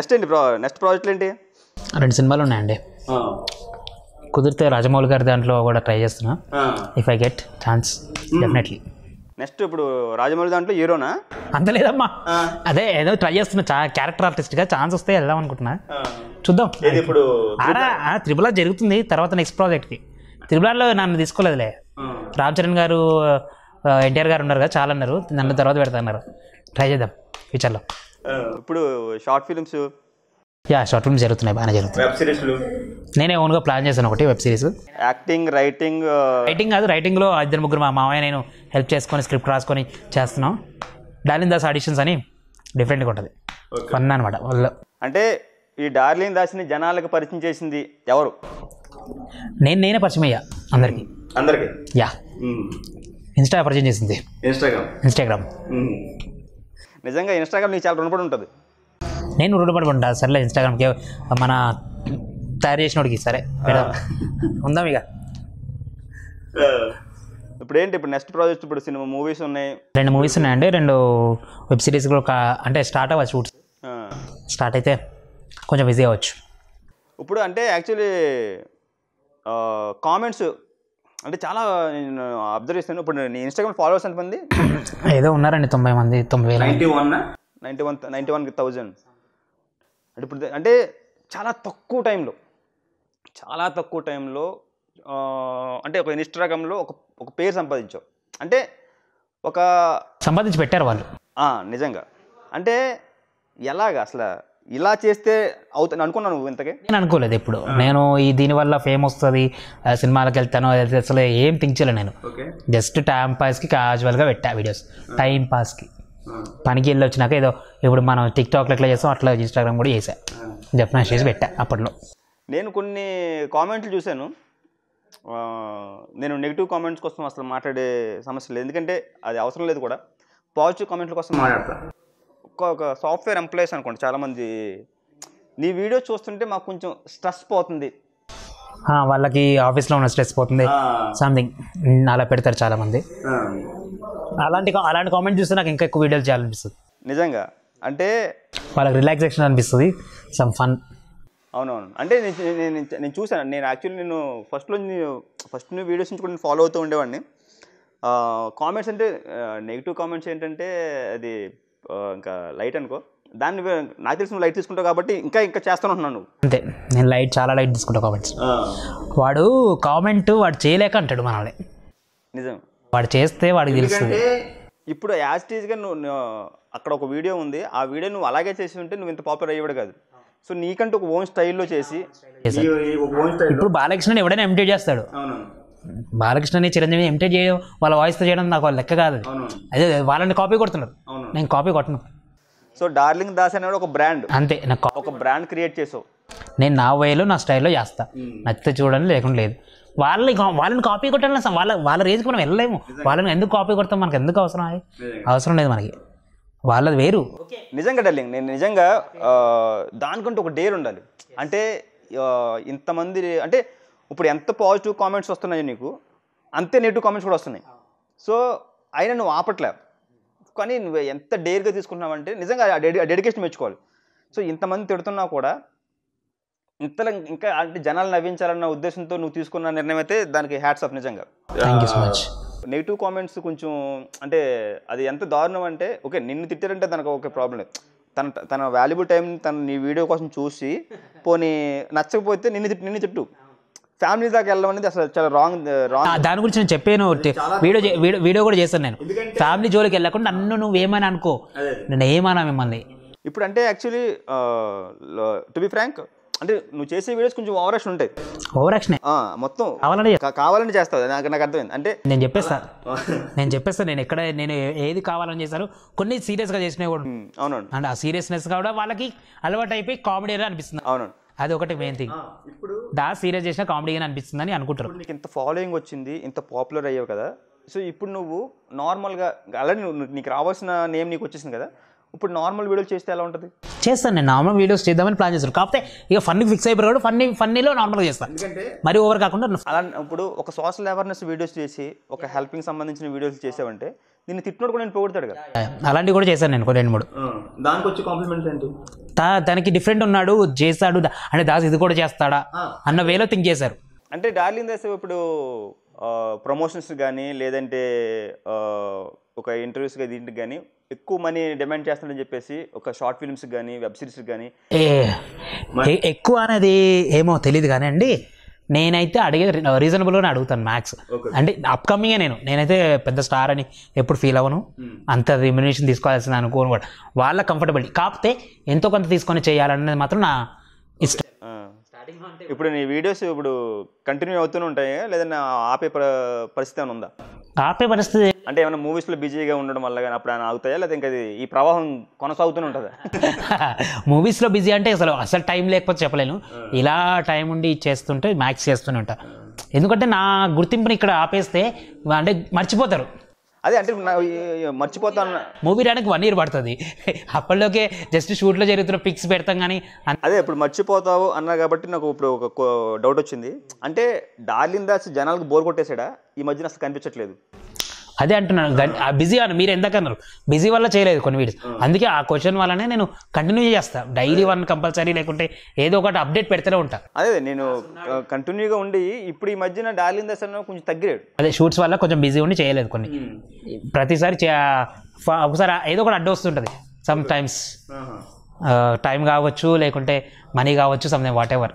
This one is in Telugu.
నెక్స్ట్ ఏంటి నెక్స్ట్ ప్రాజెక్టులు ఏంటి? 2 సినిమాలు ఉన్నాయండి. కుదిరితే రాజమౌళి గారి దాంట్లో కూడా ట్రై చేస్తున్నా. If I get chance definitely. Next ఇప్పుడు రాజమౌళి దాంట్లో హీరోనా? అంత లేదమ్మా, అదే ఏదో ట్రై చేస్తున్నా. క్యారెక్టర్ ఆర్టిస్ట్గా ఛాన్స్ వస్తే వెళ్దాం అనుకుంటున్నా. చూద్దాం. ఇప్పుడు త్రిబుల్ ఆర్ జరుగుతుంది, తర్వాత నెక్స్ట్ ప్రాజెక్ట్కి. త్రిబుల్ ఆర్లో నన్ను తీసుకోలేదులే. రామ్ చరణ్ గారు, ఎన్టీఆర్ గారు ఉన్నారు కదా, చాలా అన్నారు. నన్ను తర్వాత పెడతాన్నారు. ట్రై చేద్దాం ఫ్యూచర్లో. ఇప్పుడు షార్ట్ ఫిల్మ్స్, షార్ట్ ఫిల్మ్స్ జరుగుతున్నాయి, బాగానే జరుగుతున్నాయి. వెబ్ సిరీస్లు నేనే ఓన్గా ప్లాన్ చేశాను ఒకటి వెబ్ సిరీస్. యాక్టింగ్, రైటింగ్ కాదు, రైటింగ్లో 2-3 మా మామయ్య నేను హెల్ప్ చేసుకొని స్క్రిప్ట్ రాసుకొని చేస్తున్నాం. డార్లింగ్ దాస్ ఆడిషన్స్ అని డిఫరెంట్గా ఉంటుంది, ఫన్ అనమాట వాళ్ళు. అంటే ఈ డార్లింగ్ దాస్ని జనాలకు పరిచయం చేసింది ఎవరు? నేనే పరిచయం అయ్యా అందరికీ. యా, ఇన్స్టా పరిచయం చేసింది. ఇన్స్టాగ్రామ్. నిజంగా ఇన్స్టాగ్రామ్ నీకు చాలా రుణపడి ఉంటుంది. నేను రుణపడి ఉంటా. సరేలే, ఇన్స్టాగ్రామ్కి మన తయారు చేసినోడికి సరే ఉందాం ఇక. ఇప్పుడు ఏంటి ఇప్పుడు నెక్స్ట్ ప్రాజెక్ట్? ఇప్పుడు సినిమా మూవీస్ ఉన్నాయి, 2 మూవీస్ ఉన్నాయండి, 2 వెబ్ సిరీస్ కూడా. అంటే స్టార్ట్ అవ్వచ్చు, షూట్స్ స్టార్ట్ అయితే కొంచెం బిజీ అవ్వచ్చు. ఇప్పుడు అంటే యాక్చువల్లీ కామెంట్స్ అంటే చాలా నేను అబ్జర్వ్ చేస్తాను. ఇప్పుడు నీ ఇన్స్టాగ్రామ్ ఫాలోవర్స్ ఎంతమంది? ఏదో ఉన్నారండి 90 మంది, 91,000. అంటే ఇప్పుడు అంటే చాలా తక్కువ టైంలో అంటే ఒక ఇన్స్టాగ్రామ్లో ఒక పేరు సంపాదించావు. అంటే సంపాదించి పెట్టారు వాళ్ళు. నిజంగా అంటే ఎలాగ అసలు ఇలా చేస్తే అవుతుంది అనుకున్నాను నువ్వు? ఇంతకే నేను అనుకోలేదు ఎప్పుడు. నేను దీనివల్ల ఫేమ్ వస్తుంది, సినిమాలకు వెళ్తాను, అసలు ఏం థింక్ చేయలేదు నేను. జస్ట్ టైం పాస్కి క్యాజువల్గా పెట్టా వీడియోస్. టైం పాస్కి పనికి వెళ్ళి వచ్చినాక ఏదో ఇప్పుడు మనం టిక్టాక్లో ఎట్లా చేస్తాం అట్లా ఇన్స్టాగ్రామ్ కూడా చేసా, డెఫినెట్ చేసి పెట్టా. అప్పట్లో నేను కొన్ని కామెంట్లు చూశాను. నేను నెగిటివ్ కామెంట్స్ కోసం అసలు మాట్లాడే సమస్య లేదు, ఎందుకంటే అది అవసరం లేదు కూడా. పాజిటివ్ కామెంట్ల కోసం మాట్లాడతాను. ఒక సాఫ్ట్వేర్ ఎంప్లాయీస్ అనుకోండి, చాలామంది నీ వీడియో చూస్తుంటే మాకు కొంచెం స్ట్రెస్ పోతుంది, వాళ్ళకి ఆఫీస్లో ఉన్న స్ట్రెస్ పోతుంది, సంథింగ్ అలా పెడతారు చాలామంది. అలాంటి కామెంట్ చూస్తే నాకు ఇంకా ఎక్కువ వీడియోలు చేయాలనిపిస్తుంది నిజంగా. అంటే వాళ్ళకి రిలాక్సేషన్ అనిపిస్తుంది, సమ్ ఫన్. అవునవును. అంటే నేను చూసాను. నేను యాక్చువల్లీ నేను ఫస్ట్ నీ వీడియోస్ నుంచి కూడా నేను ఫాలో అవుతూ ఉండేవాడిని. కామెంట్స్ అంటే నెగిటివ్ కామెంట్స్ ఏంటంటే అది ఇంకా లైట్ అనుకో, దాన్ని నాకు తెలిసి నువ్వు లైట్ తీసుకుంటావు కాబట్టి ఇంకా చేస్తాను అంటున్నాను నువ్వు. అంతే, నేను చాలా లైట్ తీసుకుంటా కామెంట్స్. వాడు చేయలేక అంటాడు మనల్ని. నిజం, వాడు చేస్తే వాడికి తెలుస్తుంది. ఇప్పుడు యాజ్ టీజ్గా నువ్వు అక్కడ ఒక వీడియో ఉంది, ఆ వీడియో నువ్వు అలాగే చేసి ఉంటే నువ్వు ఇంత పాపులర్ అయ్యేవాడు కాదు. సో నీకంటే ఒక ఓన్ స్టైల్లో చేసి. ఇప్పుడు బాలకృష్ణని ఎవడైనా ఇమిటేట్ చేస్తాడు. బాలకృష్ణని, చిరంజీవి ఇమిటేట్ చేయడం, వాళ్ళ వాయిస్తో చేయడం నాకు లెక్క కాదు. అదే వాళ్ళని కాపీ కొడుతున్నారు, నేను కాపీ కొట్టను. సో డార్లింగ్ దాస్ అనేది ఒక బ్రాండ్. అంతే, నాకు ఒక బ్రాండ్ క్రియేట్ చేసావు. నేను నా వేలో నా స్టైల్లో చేస్తా, నచ్చితే చూడండి లేకుండా లేదు. వాళ్ళని కాపీ కొట్టాలి, వాళ్ళ రేంజ్కి మనం వెళ్ళలేము. వాళ్ళని ఎందుకు కాపీ కొడతాం? మనకు ఎందుకు అవసరం లేదు మనకి, వాళ్ళది వేరు. నిజంగా డార్లింగ్, నేను నిజంగా దానికంటే ఒక డేర్ ఉండాలి. అంటే ఇంతమంది అంటే ఇప్పుడు ఎంత పాజిటివ్ కామెంట్స్ వస్తున్నాయో నీకు, అంతే నెగిటివ్ కామెంట్స్ కూడా వస్తున్నాయి. సో అయినా నువ్వు ఆపట్లే, కానీ నువ్వు ఎంత డేర్గా తీసుకుంటున్నావంటే నిజంగా డెడికేషన్ మెచ్చుకోవాలి. సో ఇంతమంది తిడుతున్నా కూడా ఇంతలో ఇంకా అంటే జనాలు నవ్వించాలన్న ఉద్దేశంతో నువ్వు తీసుకున్న నిర్ణయం అయితే దానికి హ్యాట్స్ ఆఫ్ నిజంగా. Thank you so much. Negative comments కొంచెం అంటే అది ఎంత దారుణం అంటే, ఓకే నిన్ను తిట్టారంటే దానికి ఒక ప్రాబ్లం లేదు. తన వాల్యుబుల్ టైం నీ వీడియో కోసం చూసి పోనీ నచ్చకపోతే నిన్ను తిట్టు. ఫ్యామిలీ దాకా వెళ్ళడం అనేది అసలు చాలా రాంగ్. దాని గురించి నేను చెప్పాను, వీడియో కూడా చేశాను. నేను ఫ్యామిలీ జోలికి వెళ్ళకుండా నన్ను నువ్వేమని అనుకో, నేను ఏమన్నా మిమ్మల్ని. ఇప్పుడు అంటే యాక్చువల్లీ టు బి ఫ్రాంక్, అంటే నువ్వు చేసే వీడియోస్ కొంచెం ఓవర్ యాక్షన్ ఉంటాయి. ఓవర్ యాక్షన్ మొత్తం కావాలని చేస్తావు, నాకు అర్థమైంది. అంటే నేను చెప్పేస్తాను నేను ఏది కావాలని చేశాను. కొన్ని సీరియస్గా చేసినవి కూడా. అవును, అండ్ ఆ సీరియస్నెస్ కూడా వాళ్ళకి అలవాటు అయిపోయి కామెడీ అని అనిపిస్తుంది. అవును, అది ఒకటి మెయిన్ థింగ్. ఇప్పుడు సీరియస్ చేసిన కామెడీ అని అనిపిస్తుంది అని అనుకుంటారు. నీకు ఇంత ఫాలోయింగ్ వచ్చింది, ఇంత పాపులర్ అయ్యావు కదా. సో ఇప్పుడు నువ్వు నార్మల్గా ఆల్రెడీ నీకు రావాల్సిన నేమ్ నీకు వచ్చేసింది కదా, ఇప్పుడు నార్మల్ వీడియోలు చేస్తే ఎలా ఉంటుంది? చేస్తాను నేను నార్మల్ వీడియోస్ చేద్దామని ప్లాన్ చేస్తాను. కాకపోతే ఇక ఫన్నీ ఫిక్స్ అయిపోయాడు, ఫన్నీలో నార్మల్గా చేస్తాను, ఎందుకంటే మరి ఓవర్ కాకుండా. అలా ఇప్పుడు ఒక సోషల్ అవేర్నెస్ వీడియోస్ చేసి ఒక హెల్పింగ్ సంబంధించిన వీడియోస్ చేసావంటే దీన్ని తిట్టినోడు కూడా నేను పొగుడతాడు కదా. అలాంటివి కూడా చేశాను నేను 2-3. దానికి వచ్చి కాంప్లిమెంట్స్ ఏంటి? తనకి డిఫరెంట్ ఉన్నాడు, చేస్తాడు అంటే దాస్ ఇది కూడా చేస్తాడా అన్న వేలో థింక్ చేశారు. అంటే డార్లింగ్ దాస్ ఇప్పుడు ప్రమోషన్స్ కానీ లేదంటే ఒక ఇంటర్వ్యూస్ దీంట్కి కానీ ఎక్కువ మనీ డిమాండ్ చేస్తాడని చెప్పేసి ఒక షార్ట్ ఫిల్మ్స్ కానీ వెబ్ సిరీస్ కానీ ఎక్కువ అనేది ఏమో తెలియదు కానీ అండి, నేనైతే అడిగే రీజనబుల్గానే అడుగుతాను మ్యాక్స్. అంటే అప్కమింగే నేనైతే పెద్ద స్టార్ అని ఎప్పుడు ఫీల్ అవ్వను, అంత రెమ్యునరేషన్ తీసుకోవాల్సింది అనుకోను కూడా. వాళ్ళ కంఫర్టబిలిటీ కాకపోతే ఎంతో కొంత తీసుకొని చేయాలనేది మాత్రం నా ఇష్టం. ఇప్పుడు నీ వీడియోస్ ఇప్పుడు కంటిన్యూ అవుతూనే ఉంటాయి లేదన్నా ఆపే పరిస్థితి ఏమైనా ఉందా? ఆపే పరిస్థితి అంటే ఏమైనా మూవీస్లో బిజీగా ఉండడం వల్ల కానీ అప్పుడు ఏమైనా ఆగుతాయా లేదా ఇంకా ఈ ప్రవాహం కొనసాగుతూనే ఉంటుందా? మూవీస్లో బిజీ అంటే అసలు టైం లేకపోతే చెప్పలేను. ఇలా టైం ఉండి చేస్తుంటే మ్యాక్స్ చేస్తూనే ఉంటా. ఎందుకంటే నా గుర్తింపుని ఇక్కడ ఆపేస్తే అంటే మర్చిపోతారు. అదే అంటే మర్చిపోతాను. మూవీ రానికి 1 year పడుతుంది, అప్పటిలోకే జస్ట్ షూట్లో జరుగుతున్న పిక్స్ పెడతాం కానీ. అదే ఇప్పుడు మర్చిపోతావు అన్నా కాబట్టి నాకు ఇప్పుడు ఒక డౌట్ వచ్చింది. డార్లింగ్ దాస్ జనాలకు బోర్ కొట్టేసాడా ఈ మధ్యన? అసలు కనిపించట్లేదు. అదే అంటున్నాను, బిజీ అని మీరు ఎందాకన్నారు, బిజీ వల్ల చేయలేదు కొన్ని వీడియోస్. అందుకే ఆ క్వశ్చన్ వల్లనే నేను కంటిన్యూ చేస్తాను. డైలీ 1 కంపల్సరీ, లేకుంటే ఏదో ఒకటి అప్డేట్ పెడుతూనే ఉంటా. అదే నేను కంటిన్యూగా ఉండి ఇప్పుడు ఈ మధ్యన డార్లింగ్ దాస్ అన్న కొంచెం తగ్గిరాడు. అదే షూట్స్ వల్ల కొంచెం బిజీ ఉండి చేయలేదు కొన్ని. ప్రతిసారి ఒకసారి ఏదో ఒకటి అడ్డు వస్తుంటుంది. సమ్ టైమ్స్ టైం కావచ్చు, లేకుంటే మనీ కావచ్చు, సంథింగ్ వాట్ ఎవర్.